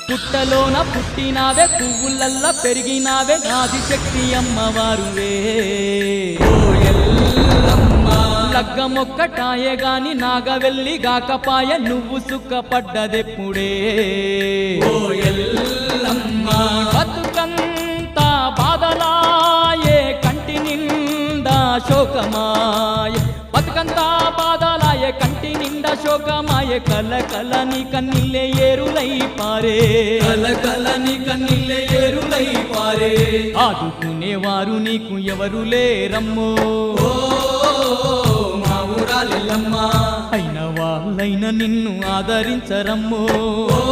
పుట్టలోన పుట్టినావే పువ్వులల్ల పెరిగినావే ఆదిశక్తి అమ్మవారువే ఓ ఎల్లమ్మ లగ్గమొక్కటాయే గాని నాగవెల్లి గాకపాయ నువ్వు సుఖపడ్డదెప్పుడే ఓ ఎల్లమ్మ బతుకంతా బాధలాయే కంటి నిండా శోకమాయ బతుకంతా బాధలాయే కంటి నిండా శోకమాయే కల కల నీ కన్నీళ్ళే ఏరులై పారే కల కల నీ కన్నీళ్ళే ఏరులై పారే ఆదుకునేవారు నీకు ఎవరు లేరమ్మో ఓ మా ఊరాలెల్లమ్మ అయిన వాళ్ళైన నిన్ను ఆదరించరమ్మో ఓ